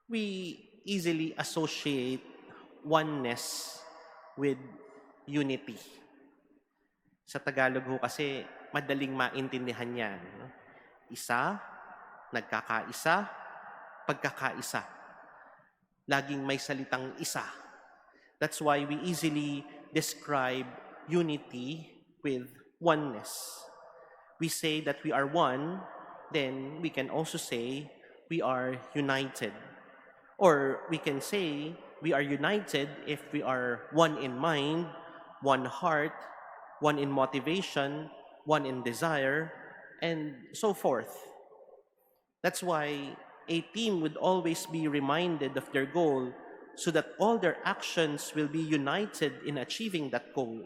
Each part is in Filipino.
We easily associate oneness with unity. Sa Tagalog ho kasi, madaling maintindihan yan. No? Isa, nagkakaisa, pagkakaisa. Laging may salitang isa. That's why we easily describe unity with oneness. We say that we are one, then we can also say we are united. Or we can say we are united if we are one in mind, one heart, one in motivation, one in desire, and so forth. That's why a team would always be reminded of their goal so that all their actions will be united in achieving that goal.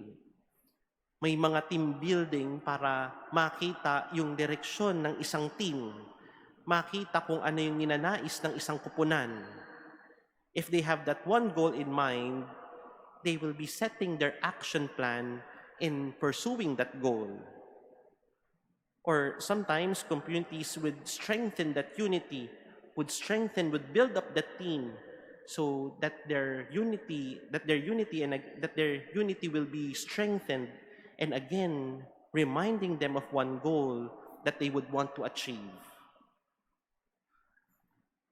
May mga team building para makita yung direksyon ng isang team, makita kung ano yung ninanais ng isang kupunan. If they have that one goal in mind, they will be setting their action plan in pursuing that goal. Or sometimes communities would strengthen that unity, would build up that team so that their unity will be strengthened, and again reminding them of one goal that they would want to achieve.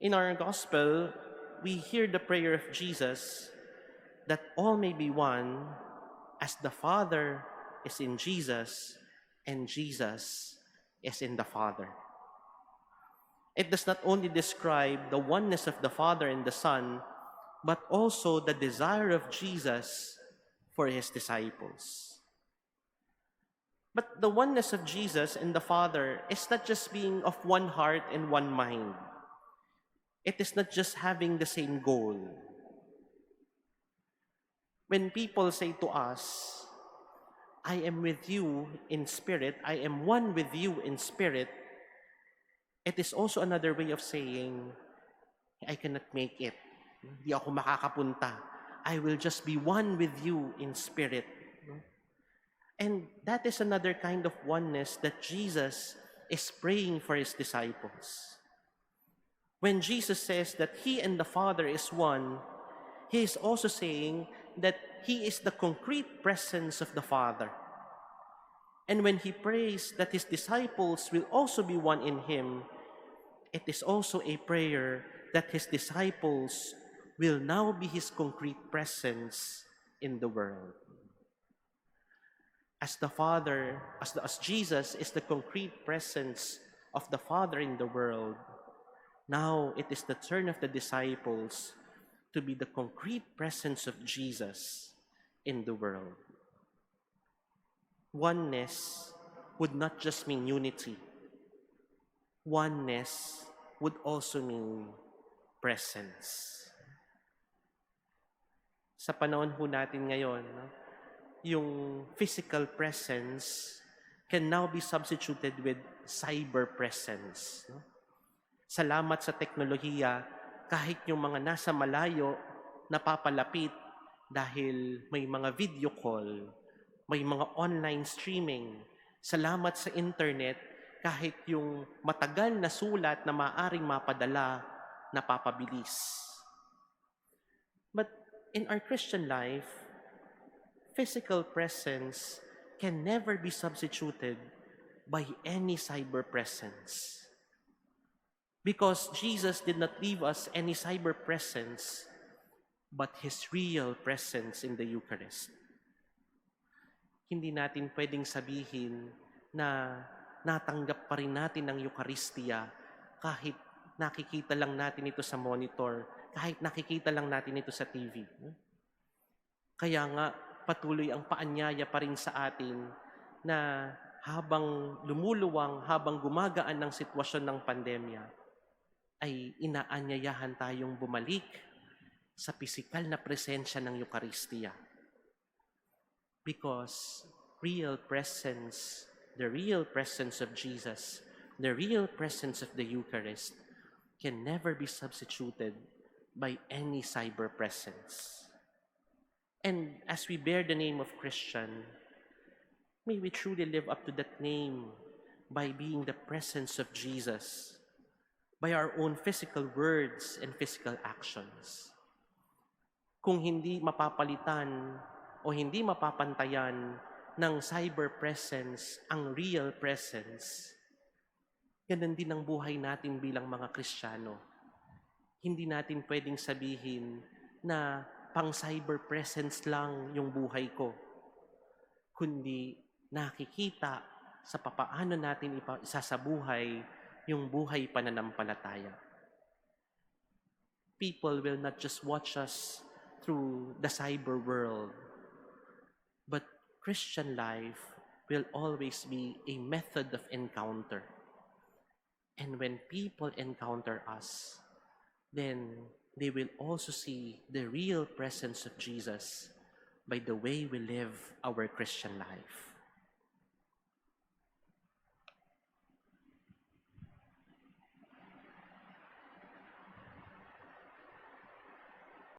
In our gospel, we hear the prayer of Jesus that all may be one as the Father is in Jesus and Jesus is in the Father. It does not only describe the oneness of the Father and the Son, but also the desire of Jesus for his disciples. But the oneness of Jesus and the Father is not just being of one heart and one mind. It is not just having the same goal. When people say to us, I am with you in spirit, I am one with you in spirit, it is also another way of saying, I cannot make it. Hindi ako makakapunta. I will just be one with you in spirit. And that is another kind of oneness that Jesus is praying for his disciples. When Jesus says that he and the Father is one, he is also saying that he is the concrete presence of the Father. And when he prays that his disciples will also be one in him, it is also a prayer that his disciples will now be his concrete presence in the world. As the Father, as Jesus is the concrete presence of the Father in the world, now it is the turn of the disciples to be the concrete presence of Jesus in the world. Oneness would not just mean unity. Oneness would also mean presence. Sa panahon ho natin ngayon, yung physical presence can now be substituted with cyber presence. Salamat sa teknolohiya, kahit yung mga nasa malayo, napapalapit dahil may mga video call, may mga online streaming. Salamat sa internet, kahit yung matagal na sulat na maaring mapadala, napapabilis. But in our Christian life, physical presence can never be substituted by any cyber presence. Because Jesus did not leave us any cyber presence, but his real presence in the Eucharist. Hindi natin pwedeng sabihin na natanggap pa rin natin ang Eucharistia kahit nakikita lang natin ito sa monitor, kahit nakikita lang natin ito sa TV. Kaya nga, patuloy ang paanyaya pa rin sa atin na habang lumuluwang, habang gumagaan ng sitwasyon ng pandemya, ay inaanyayahan tayong bumalik sa pisikal na presensya ng Eucharistia. Because real presence, the real presence of Jesus, the real presence of the Eucharist can never be substituted by any cyber presence. And as we bear the name of Christian, may we truly live up to that name by being the presence of Jesus, by our own physical words and physical actions. Kung hindi mapapalitan o hindi mapapantayan ng cyber presence ang real presence, ganun din ang buhay natin bilang mga Kristiyano. Hindi natin pwedeng sabihin na pang cyber presence lang yung buhay ko, kundi nakikita sa papaano natin isasabuhay yung buhay pananampalataya. People will not just watch us through the cyber world, but Christian life will always be a method of encounter. And when people encounter us, then they will also see the real presence of Jesus by the way we live our Christian life.